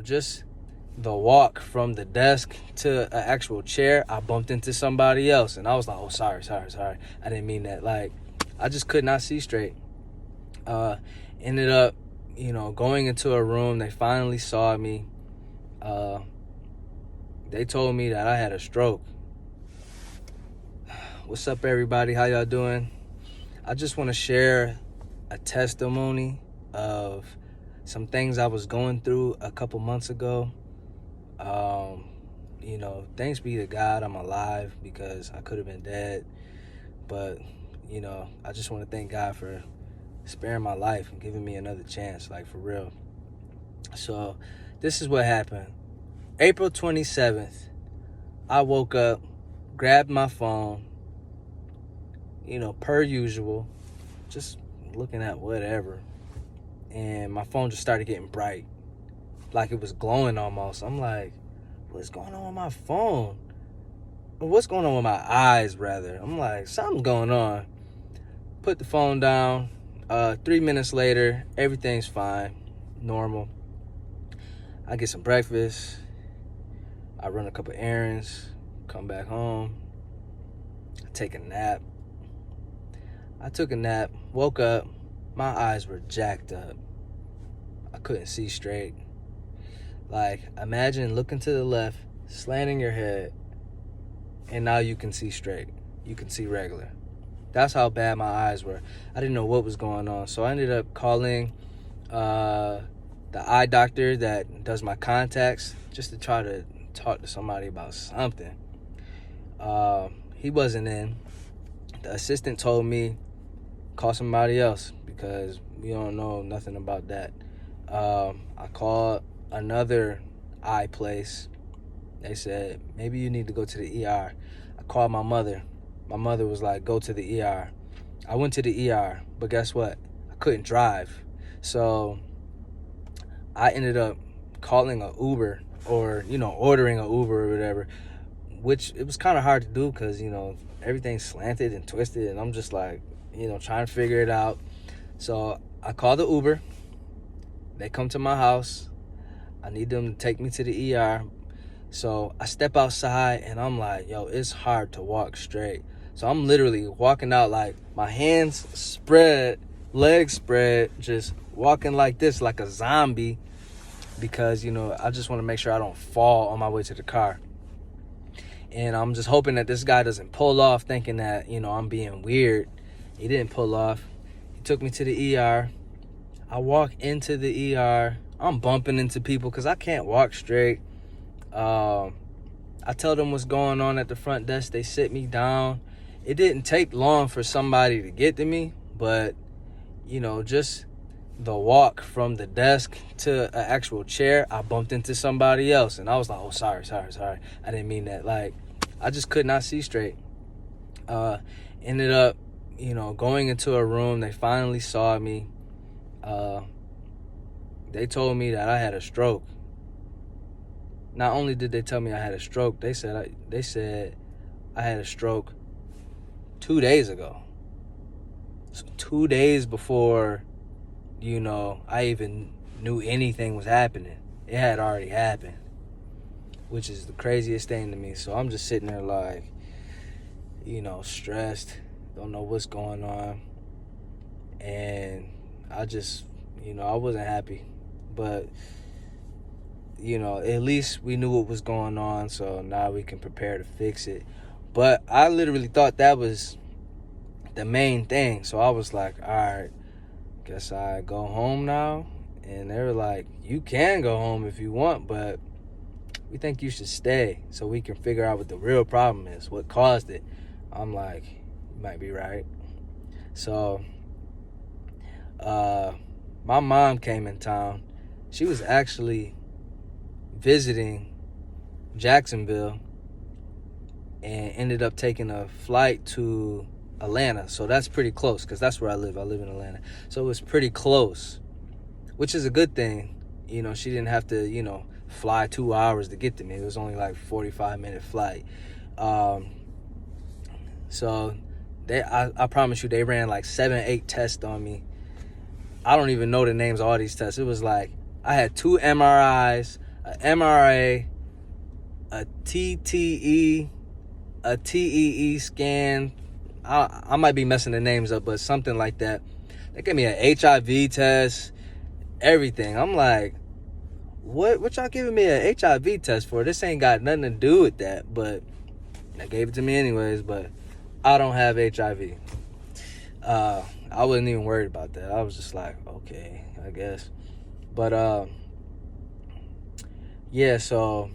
Just the walk from the desk to an actual chair, I bumped into somebody else, and I was like, "Oh, sorry. I didn't mean that." Like, I just could not see straight. Uh, Ended up, going into a room. They finally saw me. Uh, they told me that I had a stroke. What's up, everybody? How y'all doing? I just want to share a testimony of some things I was going through a couple months ago. Thanks be to God I'm alive, because I could have been dead. But, I just want to thank God for sparing my life and giving me another chance, like, for real. So this is what happened. April 27th, I woke up, grabbed my phone, per usual, just looking at whatever. And my phone just started getting bright, like it was glowing almost. I'm like, what's going on with my phone? What's going on with my eyes, rather? I'm like, something's going on. Put the phone down. 3 minutes later, everything's fine, normal. I get some breakfast. I run a couple errands, come back home. I take a nap. I took a nap, woke up. My eyes were jacked up. I couldn't see straight. Like, imagine looking to the left, slanting your head, and now you can see straight. You can see regular. That's how bad my eyes were. I didn't know what was going on. So I ended up calling the eye doctor that does my contacts, just to try to talk to somebody about something. He wasn't in. The assistant told me, call somebody else, because we don't know nothing about that. I called another eye place. They said, maybe you need to go to the ER. I called my mother. My mother was like, go to the ER. I went to the ER, but guess what? I couldn't drive. So I ended up calling an Uber, or, ordering an Uber or whatever, which it was kind of hard to do because, everything's slanted and twisted, and I'm just like, trying to figure it out. So I called the Uber. They come to my house. I need them to take me to the ER. So I step outside, and I'm like, yo, it's hard to walk straight. So I'm literally walking out, like, my hands spread, legs spread, just walking like this, like a zombie, because, I just want to make sure I don't fall on my way to the car. And I'm just hoping that this guy doesn't pull off, thinking that, I'm being weird. He didn't pull off. He took me to the ER. I walk into the ER. I'm bumping into people because I can't walk straight. I tell them what's going on at the front desk. They sit me down. It didn't take long for somebody to get to me, but, just the walk from the desk to an actual chair, I bumped into somebody else, and I was like, oh, sorry. I didn't mean that. Like, I just could not see straight. Ended up, going into a room. They finally saw me. They told me that I had a stroke. Not only did they tell me I had a stroke, they said I had a stroke 2 days ago. So 2 days before, I even knew anything was happening. It had already happened, which is the craziest thing to me. So I'm just sitting there like, stressed, don't know what's going on. And I just, I wasn't happy. But, at least we knew what was going on, so now we can prepare to fix it. But I literally thought that was the main thing. So I was like, all right, guess I go home now. And they were like, you can go home if you want, but we think you should stay so we can figure out what the real problem is, what caused it. I'm like, you might be right. So my mom came in town. She was actually visiting Jacksonville and ended up taking a flight to Atlanta. So that's pretty close, because that's where I live. I live in Atlanta. So it was pretty close, which is a good thing. She didn't have to, fly 2 hours to get to me. It was only like 45-minute flight. So I promise you, they ran like 7, 8 tests on me. I don't even know the names of all these tests. It was like I had 2 MRIs, a MRA, a TTE, a TEE scan. I might be messing the names up, but something like that. They gave me an HIV test, everything. I'm like, what y'all giving me an HIV test for? This ain't got nothing to do with that, but they gave it to me anyways. But I don't have HIV. I wasn't even worried about that. I was just like, okay, I guess. But yeah, so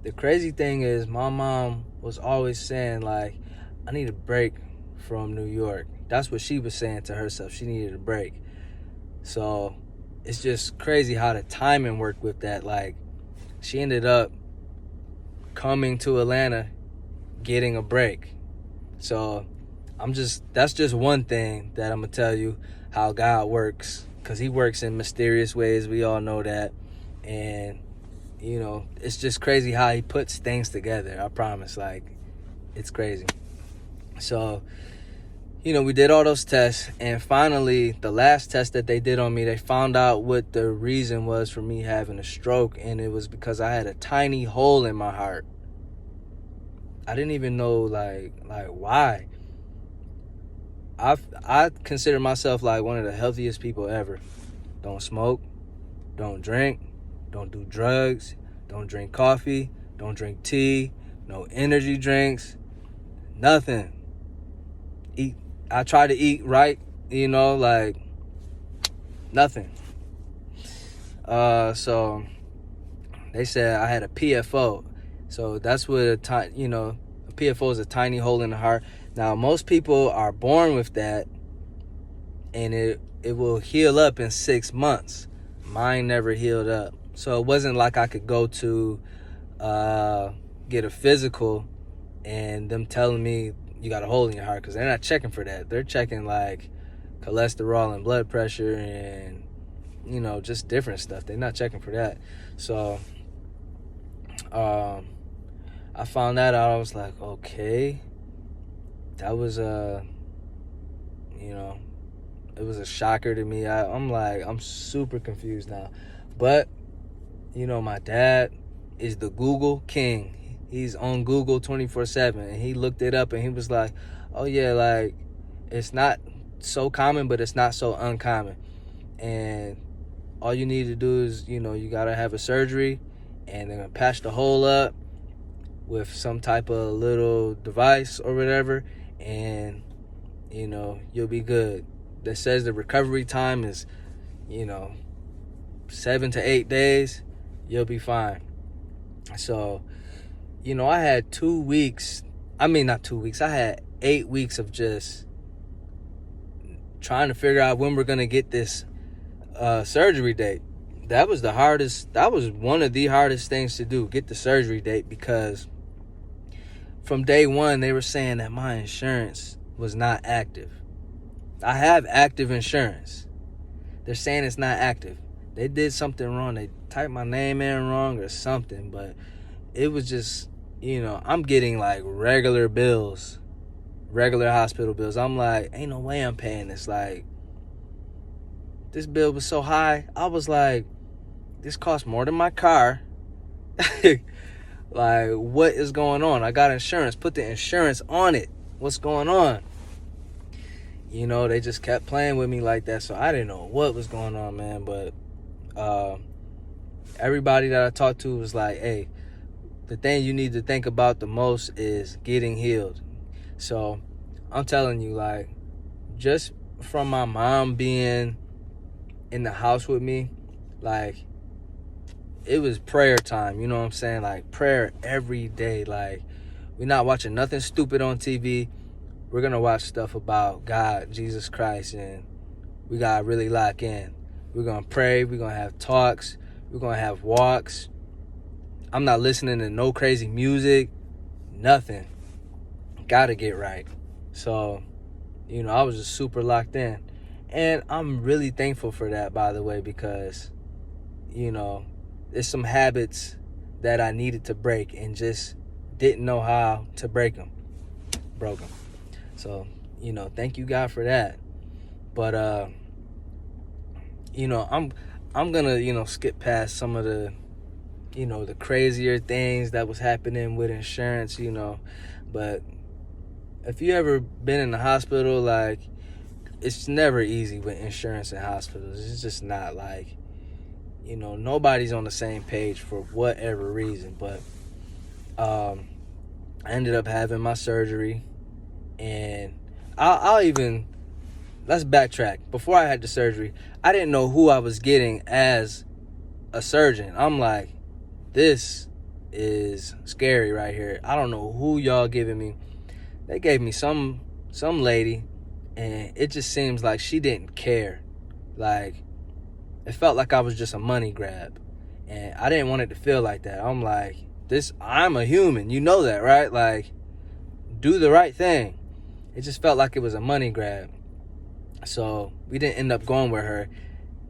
the crazy thing is my mom was always saying, like, I need a break from New York. That's what she was saying to herself. She needed a break. So it's just crazy how the timing worked with that. Like, she ended up coming to Atlanta, getting a break. So that's just one thing that I'm gonna tell you how God works, because he works in mysterious ways. We all know that. And it's just crazy how he puts things together. I promise. Like, it's crazy. So we did all those tests, and finally the last test that they did on me, they found out what the reason was for me having a stroke, and it was because I had a tiny hole in my heart. I didn't even know like why. I consider myself like one of the healthiest people ever. Don't smoke, don't drink, don't do drugs, don't drink coffee, don't drink tea, no energy drinks, nothing. I try to eat right, like nothing. So they said I had a PFO. So that's what a PFO is, a tiny hole in the heart. Now, most people are born with that, and it will heal up in 6 months. Mine never healed up. So it wasn't like I could go to get a physical and them telling me you got a hole in your heart, because they're not checking for that. They're checking like cholesterol and blood pressure and just different stuff. They're not checking for that. So I found that out. I was like, okay, that was it was a shocker to me. I'm super confused now. But my dad is the Google king. He's on Google 24/7, and he looked it up, and he was like, oh yeah, like, it's not so common, but it's not so uncommon. And all you need to do is, you gotta have a surgery, and they're gonna patch the hole up with some type of little device or whatever, and you'll be good. That says the recovery time is 7 to 8 days. You'll be fine. So I had 2 weeks. I mean, not 2 weeks. I had 8 weeks of just trying to figure out when we're gonna get this surgery date. That was the hardest. That was one of the hardest things to do, get the surgery date, because from day one they were saying that my insurance was not active. I have active insurance. They're saying it's not active. They did something wrong. They typed my name in wrong or something, but it was just, I'm getting like regular bills, regular hospital bills. I'm like, ain't no way I'm paying this. Like, this bill was so high. I was like, this costs more than my car. Like, what is going on? I got insurance. Put the insurance on it. What's going on? They just kept playing with me like that. So I didn't know what was going on, man. But everybody that I talked to was like, hey, the thing you need to think about the most is getting healed. So I'm telling you, like, just from my mom being in the house with me, like, it was prayer time. You know what I'm saying? Like, prayer every day. Like, we're not watching nothing stupid on TV. We're going to watch stuff about God, Jesus Christ, and we got to really lock in. We're going to pray. We're going to have talks. We're going to have walks. I'm not listening to no crazy music. Nothing. Got to get right. So, I was just super locked in. And I'm really thankful for that, by the way, because, there's some habits that I needed to break and just didn't know how to break them. Broke them. So, thank you, God, for that. But, I'm gonna, skip past some of the, the crazier things that was happening with insurance, but if you ever been in the hospital, like, it's never easy with insurance in hospitals. It's just not, like, nobody's on the same page for whatever reason. But I ended up having my surgery, and I'll even, let's backtrack. Before I had the surgery, I didn't know who I was getting as a surgeon. I'm like, this is scary right here. I don't know who y'all giving me. They gave me some lady, and it just seems like she didn't care. Like, it felt like I was just a money grab, and I didn't want it to feel like that. I'm like, I'm a human, you know that, right? Like, do the right thing. It just felt like it was a money grab. So we didn't end up going with her.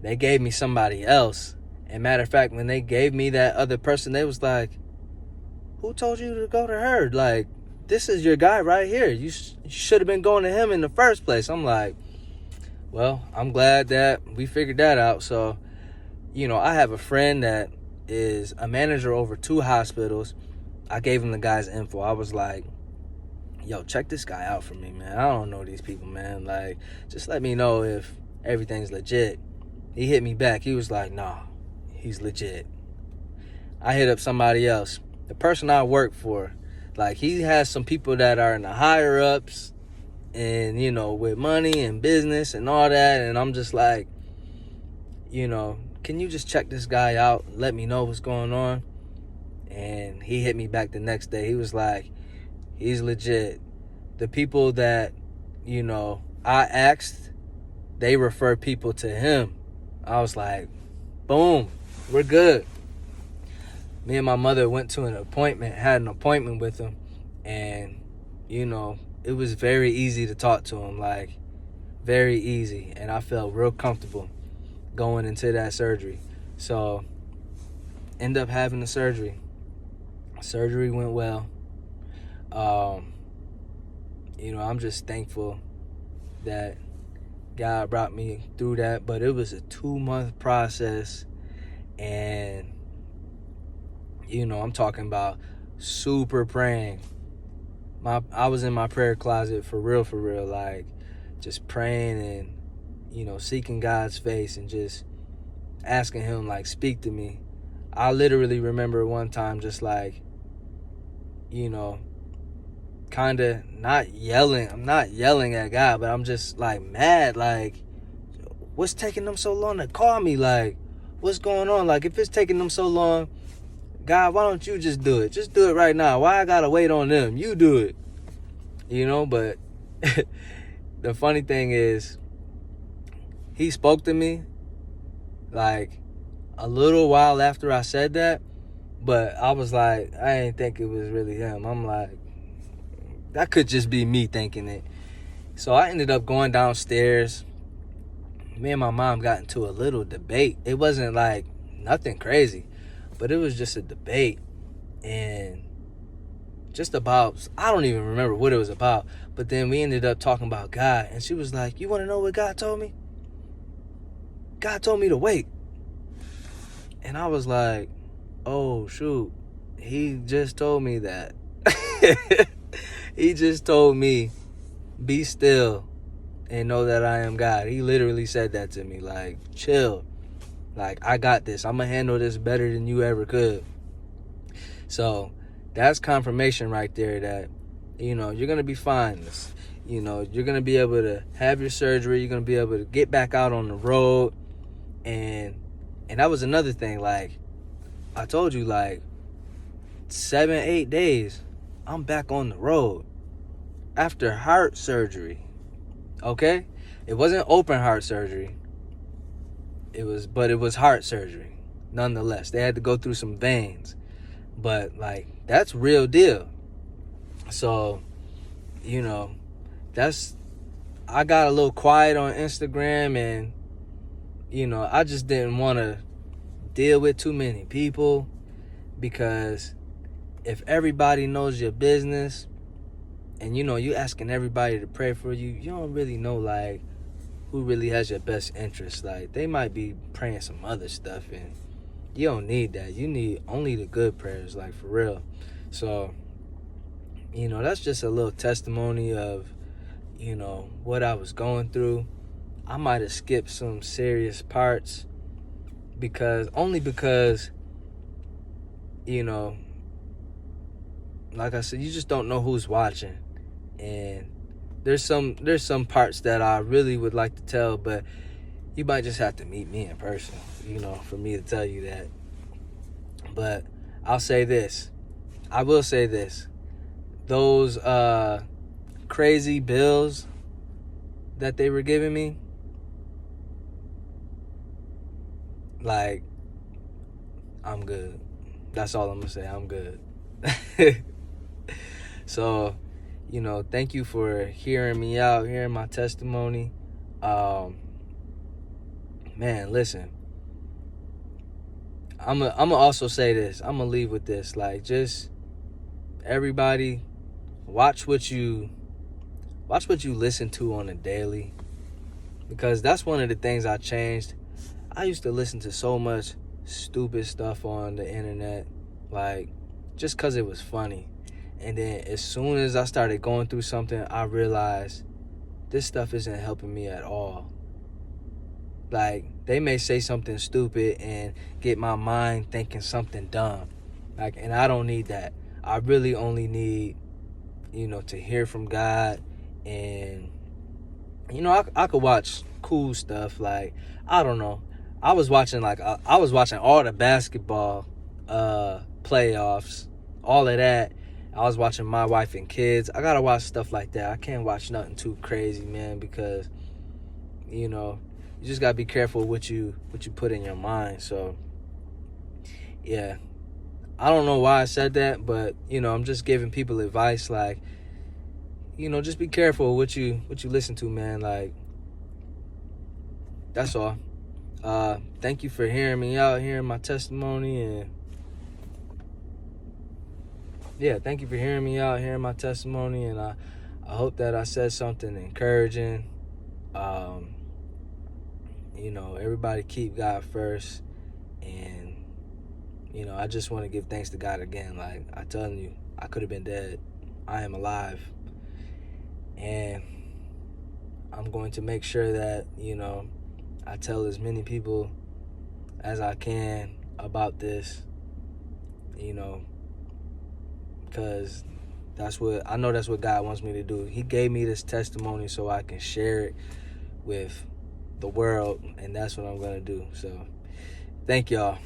They gave me somebody else. And matter of fact, when they gave me that other person, they was like, who told you to go to her? Like, this is your guy right here. You should have been going to him in the first place. I'm like, well, I'm glad that we figured that out. So, I have a friend that is a manager over 2 hospitals. I gave him the guy's info. I was like, yo, check this guy out for me, man. I don't know these people, man. Like, just let me know if everything's legit. He hit me back. He was like, nah, he's legit. I hit up somebody else. The person I work for, like, he has some people that are in the higher ups and, with money and business and all that. And I'm just like, can you just check this guy out? Let me know what's going on. And he hit me back the next day. He was like, he's legit. The people that, I asked, they refer people to him. I was like, boom, we're good. Me and my mother went to had an appointment with him. And, it was very easy to talk to him, like, very easy. And I felt real comfortable going into that surgery. So, end up having the surgery. Surgery went well. I'm just thankful that God brought me through that. But it was a 2-month process. And, I'm talking about super praying. I was in my prayer closet for real, like, just praying and, seeking God's face and just asking him, like, speak to me. I literally remember one time just, like, kind of not yelling. I'm not yelling at God, but I'm just, like, mad. Like, what's taking them so long to call me? Like, what's going on? Like, if it's taking them so long, God, why don't you just do it? Just do it right now. Why I gotta wait on them? You do it. But the funny thing is, he spoke to me, like, a little while after I said that, but I was like, I didn't think it was really him. I'm like, that could just be me thinking it. So I ended up going downstairs. Me and my mom got into a little debate. It wasn't like nothing crazy, but it was just a debate. And just about, I don't even remember what it was about. But then we ended up talking about God. And she was like, you want to know what God told me? God told me to wait. And I was like, oh, shoot. He just told me that. He just told me, be still and know that I am God. He literally said that to me. Like, chill. Like, I got this. I'm going to handle this better than you ever could. So that's confirmation right there that, you're going to be fine. You're going to be able to have your surgery. You're going to be able to get back out on the road. And that was another thing. Like, I told you, like, 7-8 days, I'm back on the road after heart surgery. Okay? It wasn't open heart surgery. But it was heart surgery. Nonetheless, they had to go through some veins. But, like, that's real deal. So, I got a little quiet on Instagram, and, I just didn't want to deal with too many people, because if everybody knows your business and, you asking everybody to pray for you, you don't really know, like, who really has your best interest. Like, they might be praying some other stuff, and you don't need that. You need only the good prayers, like, for real. So, that's just a little testimony of, what I was going through. I might have skipped some serious parts because, like I said, you just don't know who's watching. And there's some parts that I really would like to tell, but you might just have to meet me in person, for me to tell you that. But I will say this. Those crazy bills that they were giving me, like, I'm good. That's all I'm going to say. I'm good. So, thank you for hearing me out, hearing my testimony. Man, listen. I'm gonna also say this. I'm gonna leave with this. Like, just everybody, watch what you listen to on a daily, because that's one of the things I changed. I used to listen to so much stupid stuff on the internet, like, just because it was funny. And then as soon as I started going through something, I realized this stuff isn't helping me at all. Like, they may say something stupid and get my mind thinking something dumb. Like, and I don't need that. I really only need, to hear from God. And, I could watch cool stuff. Like, I don't know. I was watching all the basketball playoffs, all of that. I was watching My Wife and Kids. I gotta watch stuff like that. I can't watch nothing too crazy, man, because, you just gotta be careful what you put in your mind. So, yeah, I don't know why I said that, but I'm just giving people advice. Like, just be careful what you listen to, man. Like, that's all. Thank you for hearing me out, hearing my testimony, and thank you for hearing me out, hearing my testimony, and I hope that I said something encouraging. Everybody keep God first, and I just want to give thanks to God again. Like, I'm telling you, I could have been dead. I am alive, and I'm going to make sure that I tell as many people as I can about this, because that's what God wants me to do. He gave me this testimony so I can share it with the world, and that's what I'm going to do. So, thank y'all.